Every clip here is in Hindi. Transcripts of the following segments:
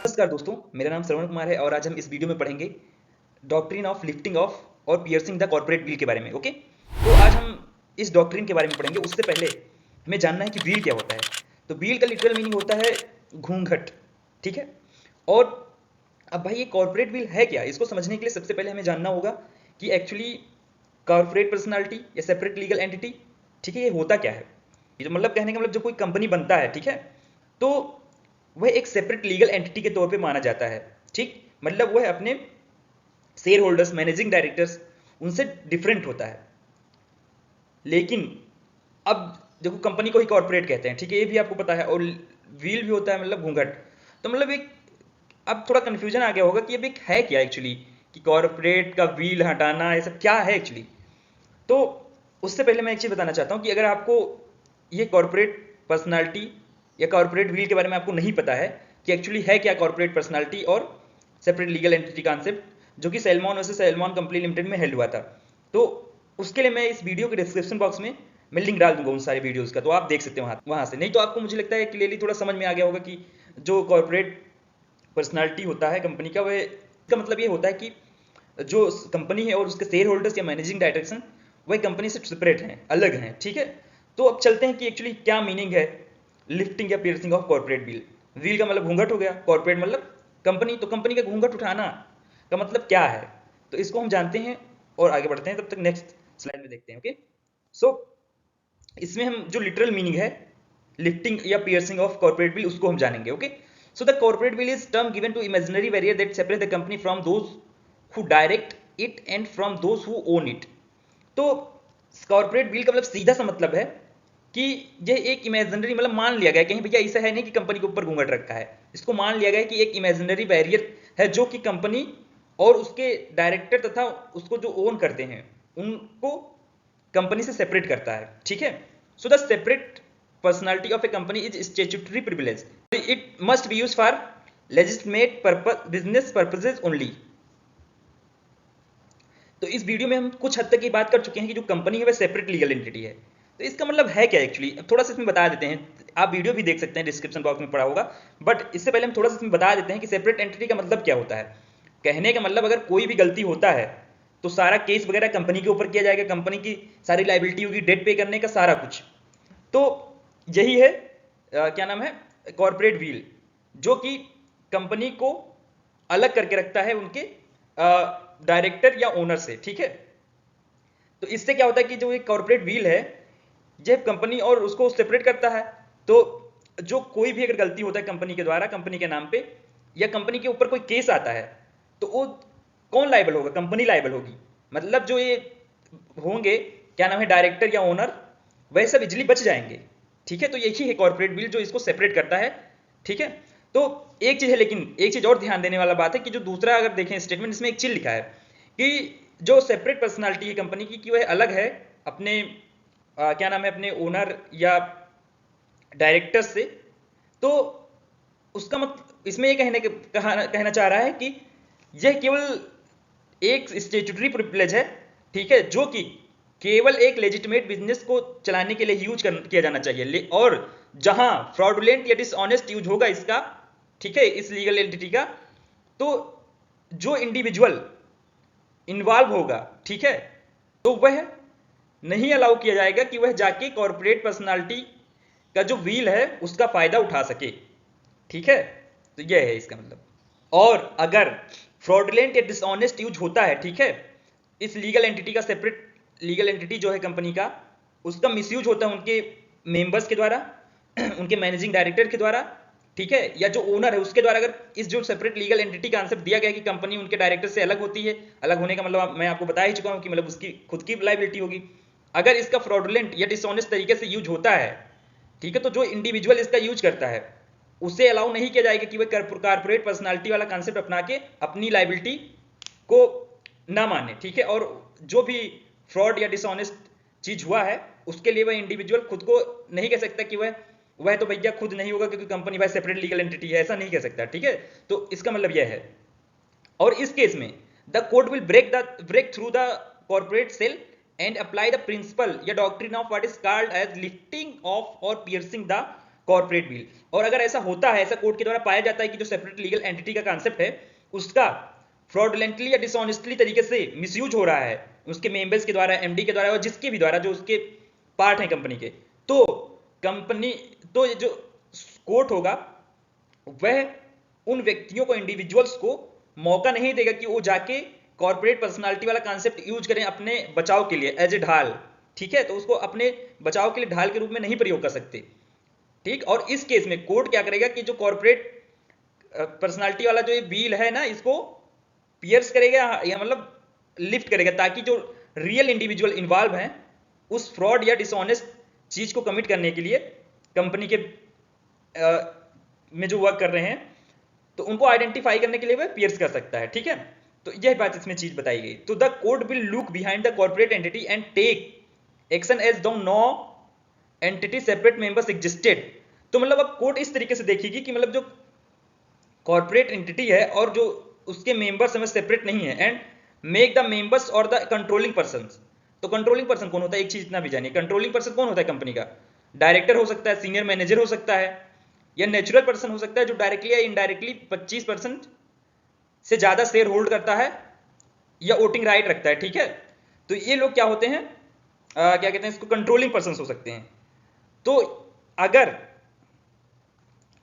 नमस्कार दोस्तों, मेरा नाम श्रवण कुमार है और आज हम इस वीडियो में पढ़ेंगे डॉक्ट्रिन ऑफ लिफ्टिंग ऑफ और पियर्सिंग द कॉर्पोरेट व्हील के बारे में। ओके, तो आज हम इस डॉक्ट्रिन के बारे में पढ़ेंगे। उससे पहले हमें जानना है कि व्हील क्या होता है। तो व्हील का लिटरल मीनिंग होता है घूंघट, ठीक है। और अब भाई ये कॉर्पोरेट व्हील है क्या, इसको समझने के लिए सबसे पहले हमें जानना होगा कि एक्चुअली कॉर्पोरेट पर्सनालिटी या सेपरेट लीगल एंटिटी, ठीक है, ये होता क्या है। ये जो मतलब कहने का मतलब, जो कोई कंपनी बनता है, ठीक है, तो वह एक सेपरेट लीगल एंटिटी के तौर पे माना जाता है, ठीक। मतलब वह अपने शेयर होल्डर्स, मैनेजिंग डायरेक्टर्स, उनसे डिफरेंट होता है। लेकिन अब देखो, कंपनी को ही कॉर्पोरेट कहते हैं, ठीक है, ये भी आपको पता है। और व्हील भी होता है, मतलब घूंघट। तो मतलब एक अब थोड़ा कंफ्यूजन आ गया होगा कि अब एक है क्या एक्चुअली, कि कॉर्पोरेट का व्हील हटाना ये सब क्या है एक्चुअली। तो उससे पहले मैं एक चीज बताना चाहता हूं कि अगर आपको ये कॉर्पोरेट पर्सनालिटी या कॉर्पोरेट व्हील के बारे में आपको नहीं पता है कि एक्चुअली है क्या कॉर्पोरेट पर्सनालिटी और सेपरेट लीगल एंटिटी कॉन्सेप्ट, जो कि salmon versus salmon company limited में हेल्ड हुआ था, तो उसके लिए मैं इस वीडियो के डिस्क्रिप्शन बॉक्स में मैं लिंक डाल दूंगा उन सारे वीडियोस का, तो आप देख सकते हैं वहां से। नहीं तो आपको, मुझे लगता है क्लियरली थोड़ा समझ में आ गया होगा कि जो कॉर्पोरेट पर्सनालिटी होता है कंपनी का, वह इसका मतलब ये होता है कि जो कंपनी है और उसके शेयर होल्डर्स या मैनेजिंग डायरेक्शन वह कंपनी से सेपरेट हैं, अलग हैं, ठीक है। तो अब चलते हैं कि एक्चुअली क्या मीनिंग है लिफ्टिंग या piercing of corporate wheel. Wheel का मतलब घूंघट हो गया, कॉर्पोरेट मतलब कंपनी, तो कंपनी का घूंघट उठाना का मतलब क्या है, तो इसको हम जानते हैं और आगे बढ़ते हैं। तब तक नेक्स्ट स्लाइड में देखते हैं। ओके, सो इसमें हम जो लिटरल मीनिंग है लिफ्टिंग या पियर्सिंग ऑफ कॉर्पोरेट व्हील, उसको हम जानेंगे। Okay, so the corporate veil is term given to imaginary barrier that separate the company from those who direct it and from those who own it. तो कॉर्पोरेट व्हील का मतलब सीधा सा मतलब है कि यह एक इमेजिनरी, मतलब मान लिया गया कहीं, भैया ऐसा है नहीं कि कंपनी के ऊपर घूंघट रखा है, इसको मान लिया गया कि एक इमेजिनरी बैरियर है जो कि कंपनी और उसके डायरेक्टर तथा उसको जो ओन करते हैं उनको कंपनी से सेपरेट करता है, ठीक है। So the separate personality of A company is statutory privilege, it must be use for legitimate purpose, business purposes only. तो इस वीडियो में हम कुछ हद तक ये बात कर चुके हैं कि जो कंपनी है वह सेपरेट लीगल एंटिटी है। तो इसका मतलब है क्या एक्चुअली, थोड़ा सा इसमें बता देते हैं। आप वीडियो भी देख सकते हैं, डिस्क्रिप्शन बॉक्स में पड़ा होगा, बट इससे पहले हम थोड़ा सा इसमें बता देते हैं कि सेपरेट एंटिटी का मतलब क्या होता है। कहने का मतलब, अगर कोई भी गलती होता है तो सारा केस वगैरह कंपनी के ऊपर किया जाएगा, कंपनी की सारी लाइबिलिटी होगी, डेट पे करने का सारा कुछ। तो यही है क्या नाम है, कॉर्पोरेट व्हील, जो कि कंपनी को अलग करके रखता है उनके डायरेक्टर या ओनर से, ठीक है। तो इससे क्या होता है कि जो एक कॉर्पोरेट व्हील है, यह कंपनी और उसको सेपरेट करता है। तो जो कोई भी अगर गलती होता है कंपनी के द्वारा, कंपनी के नाम पे, या कंपनी के ऊपर कोई केस आता है, तो वो कौन लायबल होगा, कंपनी लायबल होगी। मतलब जो ये होंगे, क्या नाम है, डायरेक्टर या ओनर, वह सब इजिली बच जाएंगे, ठीक है। तो यही है कॉर्पोरेट व्हील जो इसको सेपरेट करता है, ठीक है। तो एक चीज है, लेकिन एक चीज और ध्यान देने वाला बात है कि जो दूसरा अगर देखें स्टेटमेंट, इसमें एक चीज लिखा है कि जो सेपरेट पर्सनालिटी है कंपनी की, कि वह अलग है अपने क्या नाम है, अपने ओनर या डायरेक्टर से। तो उसका मतलब इसमें ये कहना चाह रहा है कि यह केवल एक स्टेट्यूटरी प्रिविलेज है, ठीक है, जो कि केवल एक लेजिटिमेट बिजनेस को चलाने के लिए यूज किया जाना चाहिए। और जहां फ्रॉडुलेंट या डिसऑनेस्ट यूज होगा इसका, ठीक है, इस लीगल एंटिटी का, तो जो इंडिविजुअल इन्वॉल्व होगा, ठीक है, तो वह नहीं अलाउ किया जाएगा कि वह जाके कॉर्पोरेट पर्सनालिटी का जो व्हील है उसका फायदा उठा सके, ठीक है। तो यह है इसका मतलब। और अगर फ्रॉडुलेंट या डिसऑनेस्ट यूज होता है, ठीक है, इस लीगल एंटिटी का, सेपरेट लीगल एंटिटी जो है कंपनी का, उसका मिसयूज होता है उनके मेंबर्स के द्वारा, उनके मैनेजिंग डायरेक्टर के द्वारा, ठीक है, या जो ओनर है उसके द्वारा। अगर इस जो सेपरेट लीगल एंटिटी कॉन्सेप्ट दिया गया कि कंपनी उनके डायरेक्टर से अलग होती है, अलग होने का मतलब मैं आपको बता ही चुका हूं कि मतलब उसकी खुद की लायबिलिटी होगी। अगर इसका फ्रॉडुलेंट या डिसऑनेस्ट तरीके से यूज होता है, ठीक है, तो जो इंडिविजुअल इसका यूज करता है उसे अलाउ नहीं किया जाएगा कि वह कॉर्पोरेट पर्सनालिटी वाला कॉन्सेप्ट अपना के अपनी लायबिलिटी को ना माने, ठीक है। और जो भी फ्रॉड या डिसऑनेस्ट चीज हुआ है उसके लिए वह इंडिविजुअल खुद को नहीं कह सकता कि वह तो भैया खुद नहीं होगा क्योंकि कंपनी भाई सेपरेट लीगल एंटिटी है, ऐसा नहीं कह सकता, ठीक है। तो इसका मतलब यह है। और इस केस में the court will break through the corporate veil and apply the principle या doctrine of what is called as lifting of और पियर्सिंग द कॉर्पोरेट व्हील। और अगर ऐसा होता है, ऐसा कोर्ट के द्वारा पाया जाता है कि जो सेपरेट लीगल एंटिटी का कांसेप्ट है उसका फ्रॉडलेंटली या डिसऑनेस्टली तरीके से मिसयूज हो रहा है उसके मेंबर्स के द्वारा, एमडी के द्वारा और जिसके भी द्वारा जो उसके पार्ट है कंपनी के, तो कंपनी, तो जो कोर्ट होगा वह उन व्यक्तियों को, इंडिविजुअल्स को मौका नहीं देगा कि वो जाके कॉर्पोरेट पर्सनालिटी वाला कांसेप्ट यूज करें अपने बचाव के लिए एज ए ढाल। ठीक है, तो उसको अपने बचाव के लिए ढाल के रूप में नहीं प्रयोग कर सकते। ठीक, और इस केस में कोर्ट क्या करेगा कि जो कॉर्पोरेट पर्सनालिटी वाला जो ये व्हील है ना, इसको पियर्स करेगा या मतलब लिफ्ट करेगा, ताकि जो रियल इंडिविजुअल इन्वॉल्व हैं उस फ्रॉड या डिसऑनेस्ट चीज को कमिट करने के लिए कंपनी के में जो वर्क कर रहे हैं, तो उनको आइडेंटिफाई करने के लिए वह पियर्स कर सकता है। ठीक है, तो यह बात इसमें चीज बताई गई। तो the court will look behind the corporate entity and take action as though no entity separate members existed. तो मतलब अब कोर्ट इस तरीके से देखेगी कि मतलब जो कॉर्पोरेट एंटिटी है और जो उसके मेंबर्स हमें सेपरेट नहीं है, एंड मेक द मेंबर्स और द कंट्रोलिंग पर्सन। तो कंट्रोलिंग पर्सन कौन होता है, एक चीज इतना भी जानिए, कंट्रोलिंग पर्सन कौन होता है कंपनी का? डायरेक्टर हो सकता है, सीनियर मैनेजर हो सकता है, या नेचुरल पर्सन हो सकता है जो डायरेक्टली या इनडायरेक्टली 25% से ज्यादा शेयर होल्ड करता है या वोटिंग राइट रखता है। ठीक है, तो ये लोग क्या होते हैं, क्या कहते हैं इसको, कंट्रोलिंग पर्सन हो सकते हैं। तो अगर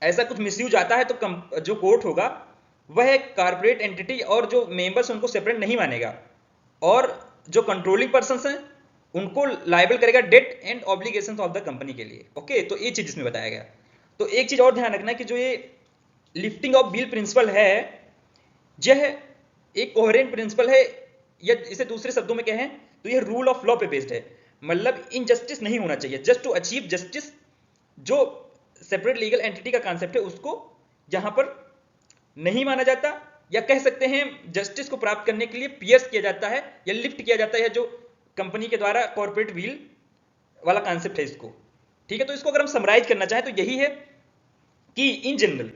ऐसा कुछ मिसयूज आता है तो जो कोर्ट होगा वह कॉर्पोरेट एंटिटी और जो मेंबर्स उनको सेपरेट नहीं मानेगा, और जो कंट्रोलिंग पर्सन हैं उनको लायबल करेगा debt and obligations of the company के लिए। ओके, तो ये चीज इसमें बताया गया। तो एक चीज और ध्यान रखना कि जो ये लिफ्टिंग ऑफ व्हील प्रिंसिपल है, यह एक कोहेरेंट प्रिंसिपल है, या इसे दूसरे शब्दों में कहें तो यह रूल ऑफ लॉ पे बेस्ड है। मतलब इनजस्टिस नहीं होना चाहिए, जस्ट टू अचीव जस्टिस। जो सेपरेट लीगल एंटिटी का कांसेप्ट है उसको यहां पर नहीं माना जाता, या कह सकते हैं जस्टिस को प्राप्त करने के लिए पियर्स किया जाता है या लिफ्ट किया जाता है जो कंपनी के द्वारा कॉर्पोरेट व्हील वाला कांसेप्ट है इसको। ठीक है, तो इसको अगर हम समराइज करना चाहें तो यही है कि इन जनरल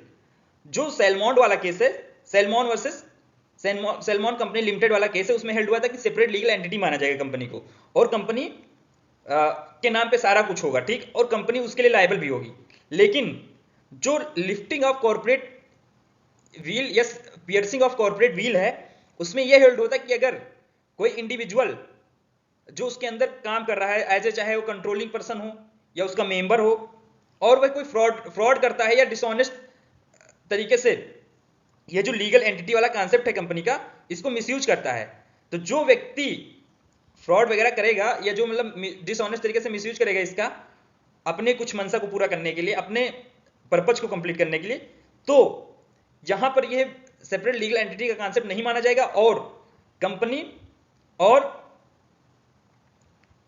जो सैलमॉन वाला केस है, salmon versus salmon company limited वाला केस है, उसमें हेल्ड हुआ था कि सेपरेट लीगल एंटिटी माना जाएगा कंपनी को, और कंपनी के नाम पे सारा कुछ होगा। ठीक, और कंपनी उसके लिए लायबल भी होगी। लेकिन जो लिफ्टिंग ऑफ कॉर्पोरेट व्हील या पियर्सिंग ऑफ कॉर्पोरेट व्हील है, उसमें यह हेल्ड होता है कि अगर कोई इंडिविजुअल जो उसके अंदर काम कर रहा है एज ए, चाहे वो कंट्रोलिंग पर्सन हो या उसका मेंबर हो, और वह कोई फ्रॉड करता है या डिसऑनेस्ट तरीके से ये जो लीगल एंटिटी वाला कांसेप्ट है कंपनी का, इसको मिसयूज करता है, तो जो व्यक्ति फ्रॉड वगैरह करेगा या जो मतलब डिसऑनेस्ट तरीके से मिसयूज करेगा इसका अपने कुछ मंशा को पूरा करने के लिए, अपने पर्पज को कंप्लीट करने के लिए, तो यहां पर यह सेपरेट लीगल एंटिटी का कांसेप्ट नहीं माना जाएगा, और कंपनी और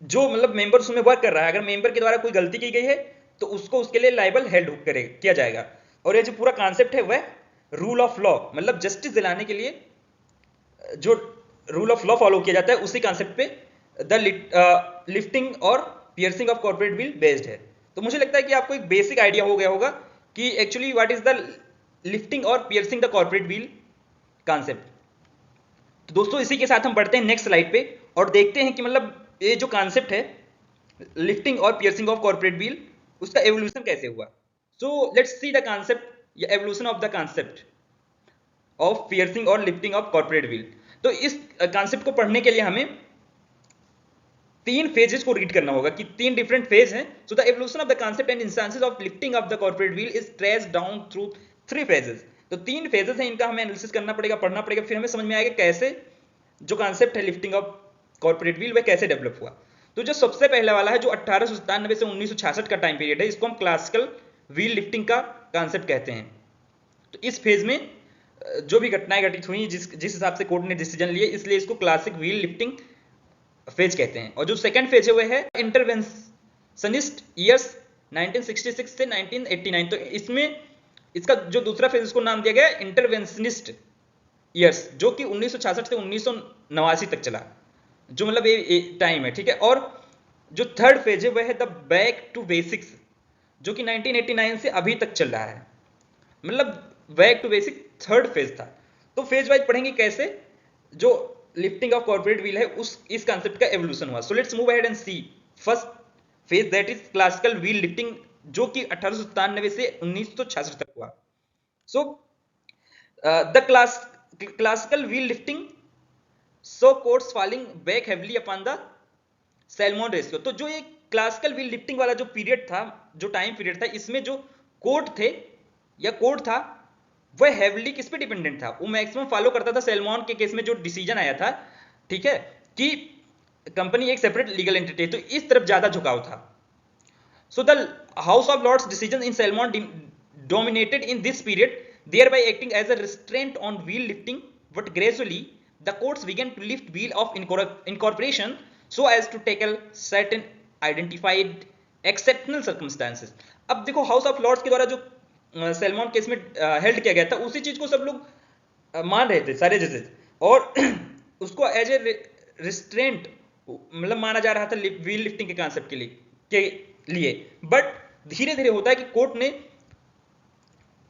जो मतलब मेंबर उसमें वर्क कर रहा है, अगर मेंबर के द्वारा कोई गलती की गई है तो उसको उसके लिए लायबल हेल्ड किया जाएगा। और ये जो पूरा कांसेप्ट है वह रूल ऑफ लॉ, मतलब जस्टिस दिलाने के लिए जो रूल ऑफ लॉ फॉलो किया जाता है उसी कांसेप्ट पे द लिफ्टिंग और piercing of corporate wheel based है। तो मुझे लगता है कि आपको एक बेसिक आइडिया हो गया होगा कि actually what is the lifting और piercing the corporate veil concept. तो दोस्तों इसी के साथ हम बढ़ते हैं नेक्स्ट स्लाइड पे और देखते हैं कि मतलब ये जो कांसेप्ट है लिफ्टिंग और पियर्सिंग ऑफ कॉर्पोरेट व्हील, उसका एवोल्यूशन कैसे हुआ। So let's see the concept या evolution of the concept of piercing और लिफ्टिंग ऑफ कॉर्पोरेट व्हील। तो इस कांसेप्ट को पढ़ने के लिए हमें 3 फेजेस को रीड करना होगा कि 3 डिफरेंट फेज हैं। So the evolution of the concept and instances of lifting of the corporate veil is traced down through 3 phases. तो 3 फेजेस हैं, इनका हमें एनालिसिस करना पड़ेगा, पढ़ना पड़ेगा, फिर हमें समझ में आएगा कैसे जो कांसेप्ट है लिफ्टिंग ऑफ कॉर्पोरेट व्हील वह कैसे डेवलप हुआ। तो जो सबसे पहला वाला है जो 1897 से 1966 का टाइम पीरियड है, इसको हम क्लासिकल व्हील लिफ्टिंग का कांसेप्ट कहते हैं। तो इस फेज में जो भी घटनाएं घटित हुई, जिस हिसाब से कोर्ट ने डिसीजन लिए, इसलिए इसको क्लासिक व्हील लिफ्टिंग फेज कहते हैं। और जो सेकंड फेज है वह है इंटरवेंशनिस्ट ईयर्स 1966 से 1989। तो इसमें इसका जो दूसरा फेज इसको नाम दिया गया इंटरवेंशनिस्ट ईयर्स, जो कि 1966 से 1989 तक चला, जो मतलब ये टाइम है। ठीक है, और जो थर्ड फेज है वह है द बैक टू बेसिक्स, जो कि 1989 से अभी तक चल रहा है। मतलब back to basic third phase था। तो फेज वाइज पढ़ेंगे कैसे जो लिफ्टिंग ऑफ कॉर्पोरेट व्हील है इस कांसेप्ट का एवोल्यूशन हुआ। So let's move ahead and see first phase, that is classical veil lifting जो कि 1897 से 1966 तक हुआ। So the classical veil lifting so courts falling back heavily upon the Salomon ratio. तो जो ये क्लासिकल व्हील लिफ्टिंग वाला जो पीरियड था, जो टाइम पीरियड था, इसमें जो कोर्ट थे या कोर्ट था वह हेवली किस पे डिपेंडेंट था, वो मैक्सिमम फॉलो करता था सैल्मोन के केस में जो डिसीजन आया था, ठीक है, कि कंपनी एक सेपरेट लीगल एंटिटी है, तो इस तरफ ज्यादा झुकाव था। So the House of Lords decision in Salomon dominated in this period, thereby acting as a restraint on wheel lifting, but gradually the courts began to lift wheel of incorporation so as to tackle certain identified exceptional circumstances। अब देखो हाउस ऑफ लॉर्ड्स के द्वारा जो सैल्मोन केस में हेल्ड किया गया था, उसी चीज को सब लोग मान रहे थे सारे जजेस, और उसको एज ए रिस्ट्रेंट मतलब माना जा रहा था व्हील लिफ्टिंग के कॉन्सेप्ट के लिए। बट धीरे धीरे होता है कि कोर्ट ने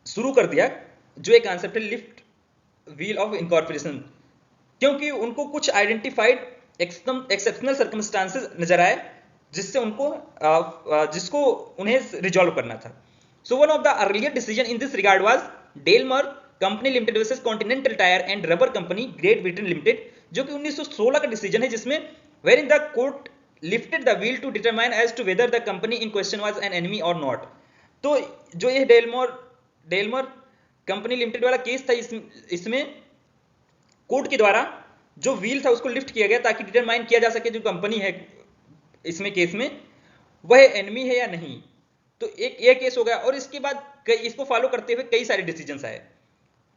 शुरू कर दिया जो एक कॉन्सेप्ट है लिफ्ट व्हील ऑफ इनकॉर्पोरेशन, क्योंकि उनको कुछ आइडेंटिफाइड एक्सेप्शनल सर्कमस्टांसेस नजर आए जिससे उनको जिसको उन्हें रिजॉल्व करना था। So one of the earlier decision in this regard was Daimler company limited versus Continental Tyre and Rubber Company Great Britain Limited, जो कि 1916 का डिसीजन है, जिसमें wherein the court lifted the veil to determine as to whether the company in question was an enemy और नॉट। तो जो ये डेलमर कंपनी लिमिटेड वाला केस था, इसमें कोर्ट के द्वारा जो व्हील था उसको लिफ्ट किया गया ताकि डिटरमाइन किया जा सके जो कंपनी है इसमें केस में वह एनिमी है या नहीं। तो एक ये केस हो गया, और इसके बाद इसको फॉलो करते हुए कई सारे डिसीजंस आए,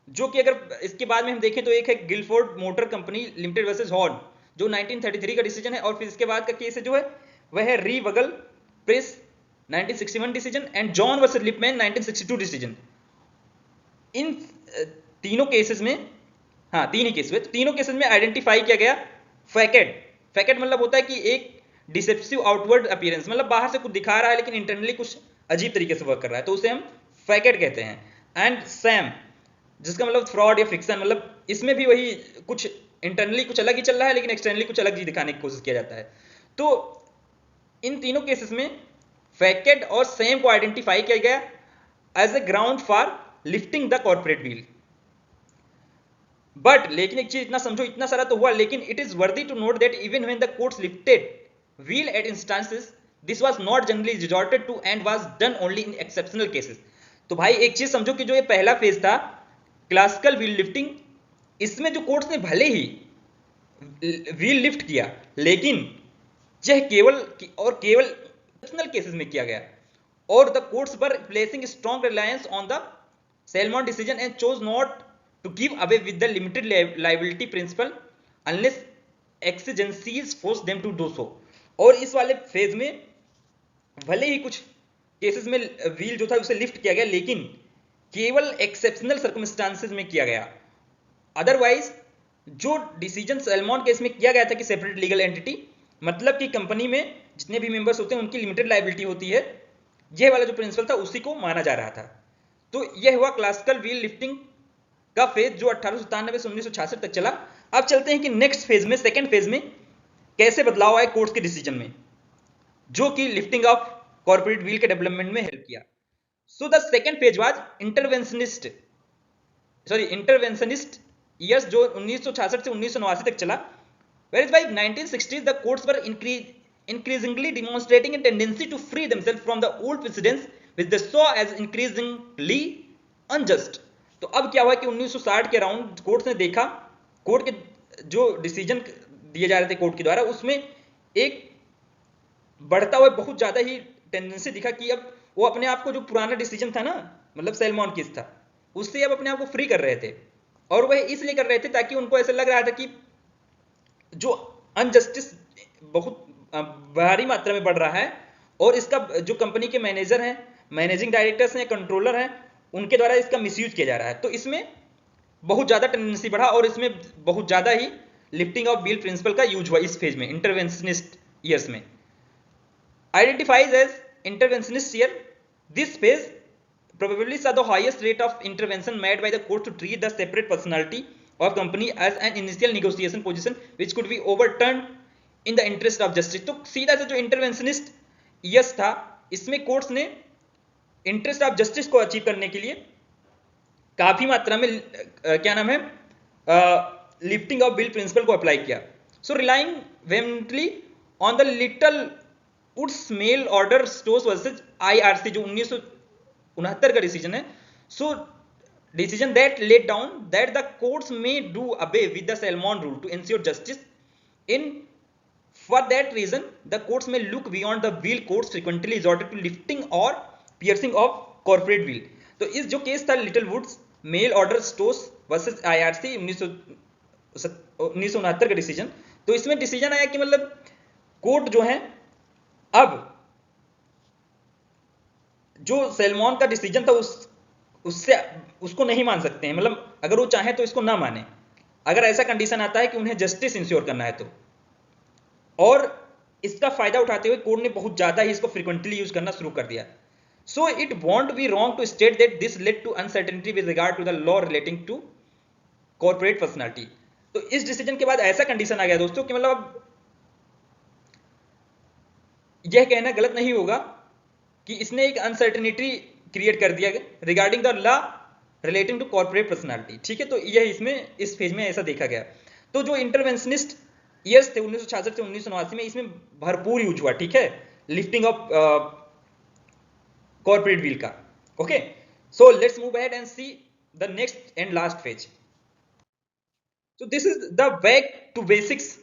जो कि अगर इसके बाद में हम देखें तो एक है Gilford motor company limited versus Horne जो 1933 का डिसीजन है, और फिर इसके बाद का केस है जो है वह है Re Bugle Press 1961 decision and Jones versus Lipman 1962 decision. इन तीनों केसेस में, हाँ तीन ही केस हुए, तीनों केसेस में आइडेंटिफाई किया गया फैकेट मतलब होता है कि एक डिसेप्टिव आउटवर्ड अपीयरेंस, मतलब बाहर से कुछ दिखा रहा है लेकिन इंटरनली कुछ अजीब तरीके से वर्क कर रहा है, तो उसे हम फैकेट कहते हैं। एंड सैम जिसका मतलब फ्रॉड या फिक्शन, मतलब इसमें भी वही कुछ इंटरनली कुछ अलग ही चल रहा है लेकिन एक्सटर्नली कुछ अलग ही दिखाने की कोशिश किया जाता है। तो इन तीनों केसेस में फैकेट और सैम को आइडेंटिफाई किया गया as a ground for lifting the corporate veil. But लेकिन एक चीज इतना समझो, इतना सारा तो हुआ, लेकिन it is worthy to note that even when the courts lifted veil at instances this was not generally resorted to and was done only in exceptional cases. तो भाई एक चीज समझो कि जो ये पहला फेज था क्लासिकल व्हील लिफ्टिंग, इसमें जो कोर्ट्स ने भले ही व्हील लिफ्ट किया लेकिन यह केवल एक्सेप्शनल केसेस में किया गया, और the courts were placing strong reliance on the Salomon decision and chose not to give away with the limited liability principle unless exigencies force them to do so। और इस वाले फेज में भले ही कुछ केसेस में व्हील जो था उसे लिफ्ट किया गया लेकिन केवल एक्सेप्शनल सर्कमस्टांसेस में किया गया, अदरवाइज जो डिसीजन सैल्मोन केस में किया गया था कि सेपरेट लीगल एंटिटी, मतलब कि कंपनी में जितने भी मेंबर्स होते हैं उनकी लिमिटेड लायबिलिटी होती है, यह वाला जो प्रिंसिपल था उसी को माना जा रहा था। तो यह हुआ क्लासिकल व्हील लिफ्टिंग का फेज जो 1897 से 1966 तक चला। अब चलते हैं कि नेक्स्ट फेज में, सेकंड फेज में कैसे बदलाव आए कोर्ट्स के डिसीजन में, जो कि लिफ्टिंग ऑफ कॉर्पोरेट व्हील के डेवलपमेंट में हेल्प किया। So the second phase was interventionist years, जो 1966 से 1989 तक चला। Whereas by 1960s the courts were increasingly demonstrating a tendency to free themselves from the old precedents which they saw as increasingly unjust। तो अब क्या हुआ कि 1960 के अराउंड कोर्ट ने देखा, कोर्ट के जो डिसीजन दिए जा रहे थे कोर्ट के द्वारा उसमें एक बढ़ता हुआ बहुत ज्यादा ही टेंडेंसी दिखा कि अब वो अपने आप को जो पुराना डिसीजन था ना, मतलब सैल्मोन केस था, उससे अब अपने आप को फ्री कर रहे थे, और वह इसलिए कर रहे थे ताकि उनको ऐसा लग रहा था कि जो अनजस्टिस बहुत भारी मात्रा में बढ़ रहा है और इसका जो कंपनी के मैनेजर हैं, मैनेजिंग डायरेक्टर्स हैं, कंट्रोलर हैं, उनके द्वारा इसका मिसयूज किया जा रहा है। तो इसमें बहुत ज्यादा टेंडेंसी बढ़ा और इसमें बहुत ज्यादा ही लिफ्टिंग ऑफ व्हील प्रिंसिपल का यूज हुआ इस फेज में, इंटरवेंशनिस्ट ईयर्स में। Identifies as interventionist year, this phase probably saw the highest rate of intervention made by the court to treat the separate personality of company as an initial negotiation position which could be overturned in the interest of justice। तो सीधा से जो इंटरवेंशनिस्ट ईयर्स था इसमें कोर्ट्स ने इंटरेस्ट ऑफ जस्टिस को अचीव करने के लिए काफी मात्रा में क्या नाम है लिफ्टिंग ऑफ बिल प्रिंसिपल को अप्लाई किया। So relying vehemently on the Littlewoods mail order stores versus IRC जो 1969 का डिसीजन है। सो decision that laid down that the courts may do away with the Salmon rule to ensure justice. For that reason, the courts may look beyond the wheel. Courts frequently resorted to lifting or piercing of corporate wheel. तो इस जो केस था Littlewoods mail order stores versus IRC 1969 का डिसीजन, तो इसमें डिसीजन आया कि मतलब कोर्ट जो है अब जो सैलमॉन का डिसीजन था उससे उसको नहीं मान सकते हैं, मतलब अगर वो चाहे तो इसको ना माने, अगर ऐसा कंडीशन आता है कि उन्हें जस्टिस इंश्योर करना है तो। और इसका फायदा उठाते हुए कोर्ट ने बहुत ज्यादा ही इसको फ्रीक्वेंटली यूज करना शुरू कर दिया। So it won't be wrong to state that this led to uncertainty with regard to the law relating to corporate personality. तो इस डिसीजन के बाद ऐसा कंडीशन आ गया दोस्तों कि मतलब यह कहना गलत नहीं होगा कि इसने एक अनसर्टेनिटी क्रिएट कर दिया regarding the law relating to corporate personality. ठीक है, तो यह इसमें इस फेज में ऐसा देखा गया। तो जो इंटरवेंशनिस्ट ईयर्स थे 1966 से 1989 में, इसमें भरपूर यूज हुआ। ठीक है, लिफ्टिंग ऑफ कॉर्पोरेट व्हील का। Okay, so let's move ahead and see the next and last phase. तो this is the back to basics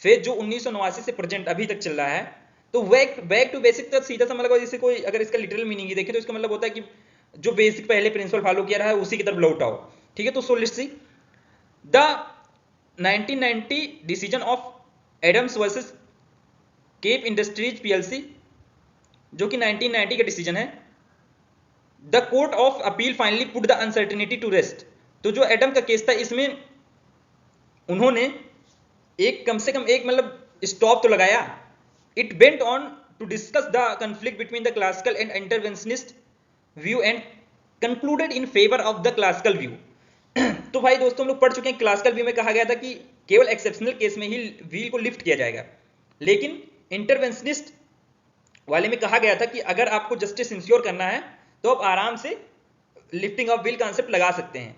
phase जो 1989 से प्रेजेंट अभी तक चल रहा है। तो बैक टू बेसिक तो सीधा सा मतलब जैसे कोई अगर इसका लिटरल मीनिंग ही देखें तो इसका मतलब होता है कि जो बेसिक पहले प्रिंसिपल फॉलो किया रहा है उसी की तरफ लौट आओ। ठीक है, तो so let's see the 1990 decision of Adams versus Cape Industries PLC जो कि 1990 का डिसीजन है। The court of appeal finally put the uncertainty to rest. तो जो एडम का केस था इसमें उन्होंने एक कम से कम एक मतलब स्टॉप तो लगाया। It went on to discuss the conflict between the classical and interventionist view and concluded in favor of the classical view. तो भाई दोस्तों हम लोग पढ़ चुके हैं, क्लासिकल व्यू में कहा गया था कि केवल एक्सेप्शनल केस में ही व्हील को लिफ्ट किया जाएगा, लेकिन इंटरवेंशनिस्ट वाले में कहा गया था कि अगर आपको जस्टिस इंश्योर करना है तो आप आराम से लिफ्टिंग ऑफ व्हील कॉन्सेप्ट लगा सकते हैं।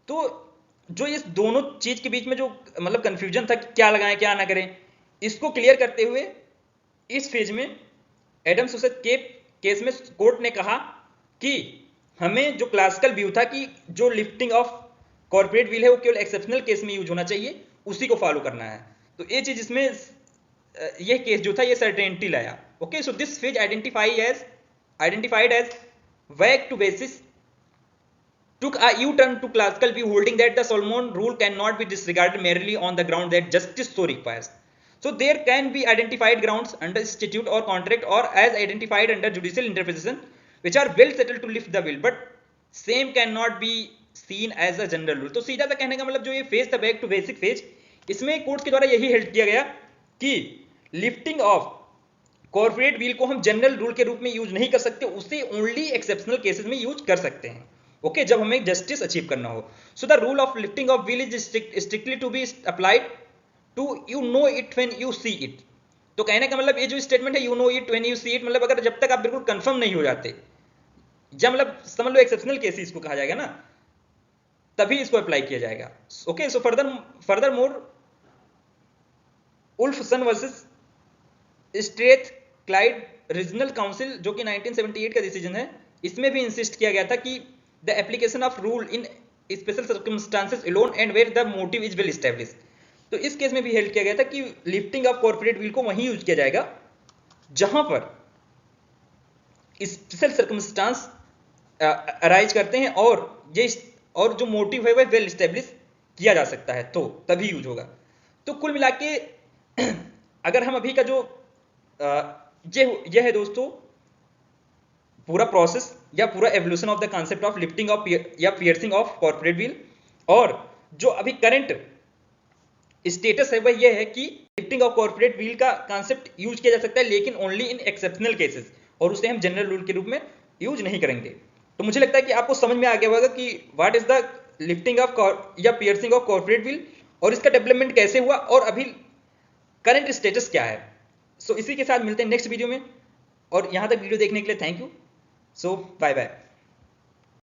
तो जो इस दोनों चीज के बीच में जो मतलब कंफ्यूजन था कि क्या लगाएं क्या ना करें, इसको क्लियर करते हुए इस फेज में एडम्स वर्सेस केप केस में कोर्ट ने कहा कि हमें जो क्लासिकल व्यू था कि जो लिफ्टिंग ऑफ कॉर्पोरेट व्हील है वो केवल एक्सेप्शनल केस में यूज होना चाहिए, उसी को फॉलो करना है। तो ये चीज इसमें यह केस जो था ये सर्टेनिटी लाया। Okay, so this phase identified as back to basis took a U-turn to classical view, holding that the Solomon rule cannot be disregarded merely on the ground that justice so requires. So there can be identified grounds under statute or contract or as identified under judicial interpretation which are well settled to lift the will, but same cannot be seen as a general rule. तो सीधा सा कहने का मतलब जो ये फेज था बैक टू बेसिक फेज, इसमें कोर्ट के द्वारा यही हेल्प किया गया कि लिफ्टिंग ऑफ कॉर्पोरेट व्हील को हम जनरल रूल के रूप में यूज नहीं कर सकते, उसे ओनली एक्सेप्शनल केसेस में यूज कर सकते हैं। ओके, जब हमें जस्टिस अचीव करना हो। So the rule of lifting of veil is strictly to be applied to you know it when you see it. तो कहने का मतलब ये जो स्टेटमेंट है you know it when you see it, मतलब अगर जब तक आप बिल्कुल कंफर्म नहीं हो जाते, जब मतलब समझ लो एक्सेप्शनल केस इसको कहा जाएगा ना, तभी इसको अप्लाई किया जाएगा। Okay, so furthermore Woolfson versus Strathclyde Regional Council जो कि 1978 का डिसीजन है, इसमें भी इंसिस्ट किया गया था कि the application of rule in special circumstances alone and where the motive is well established। तो इस केस में भी हेल्प किया गया था कि लिफ्टिंग ऑफ कॉर्पोरेट व्हील को वहीं यूज किया जाएगा जहां पर स्पेशल सर्कमस्टांस अराइज करते हैं और जो मोटिव है वह वेल एस्टेब्लिश किया जा सकता है, तो तभी यूज होगा। तो कुल मिला के अगर हम अभी का जो यह है दोस्तों पूरा प्रोसेस या पूरा evolution of the concept of lifting of या पियर्सिंग ऑफ कॉर्पोरेट व्हील, और जो अभी करंट स्टेटस है वह यह है कि लिफ्टिंग ऑफ कॉर्पोरेट व्हील का कॉन्सेप्ट यूज किया जा सकता है लेकिन ओनली इन एक्सेप्शनल केसेस, और उसे हम जनरल रूल के रूप में यूज नहीं करेंगे। तो मुझे लगता है कि आपको समझ में आ गया होगा कि what is the lifting of या पियर्सिंग ऑफ कॉर्पोरेट व्हील और इसका डेवलपमेंट कैसे हुआ और अभी करंट स्टेटस क्या है। सो इसी के साथ मिलते हैं नेक्स्ट वीडियो में, और यहां तक वीडियो देखने के लिए thank you. So bye bye.